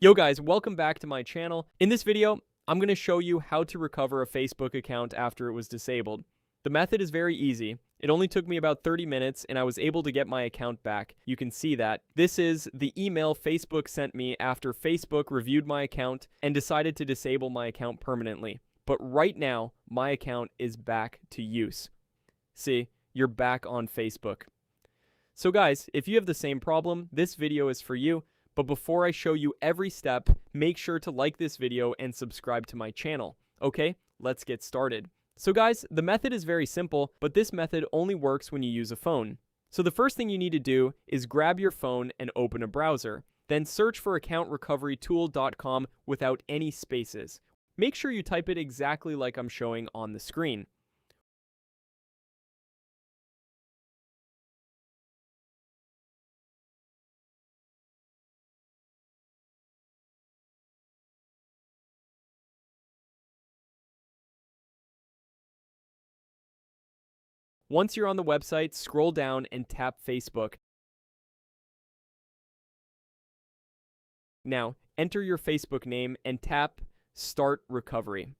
Yo guys, welcome back to my channel. In this video, I'm going to show you how to recover a Facebook account after it was disabled. The method is very easy. It only took me about 30 minutes and I was able to get my account back. You can see that. This is the email Facebook sent me after Facebook reviewed my account and decided to disable my account permanently. But right now, my account is back to use. See, you're back on Facebook. So guys, if you have the same problem, this video is for you. But before I show you every step, make sure to like this video and subscribe to my channel. Okay, let's get started. So guys, the method is very simple, but this method only works when you use a phone. So the first thing you need to do is grab your phone and open a browser. Then search for accountrecoverytool.com without any spaces. Make sure you type it exactly like I'm showing on the screen. Once you're on the website, scroll down and tap Facebook. Now, enter your Facebook name and tap Start Recovery.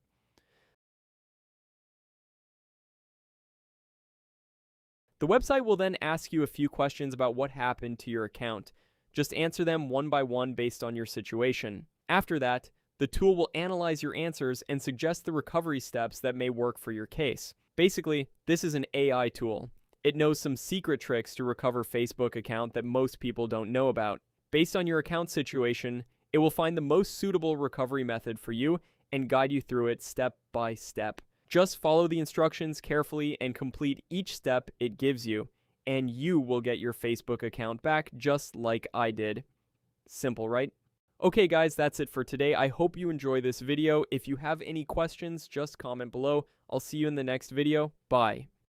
The website will then ask you a few questions about what happened to your account. Just answer them one by one based on your situation. After that, the tool will analyze your answers and suggest the recovery steps that may work for your case. Basically, this is an AI tool. It knows some secret tricks to recover Facebook account that most people don't know about. Based on your account situation, it will find the most suitable recovery method for you and guide you through it step by step. Just follow the instructions carefully and complete each step it gives you, and you will get your Facebook account back just like I did. Simple, right? Okay guys, that's it for today. I hope you enjoy this video. If you have any questions, just comment below. I'll see you in the next video. Bye.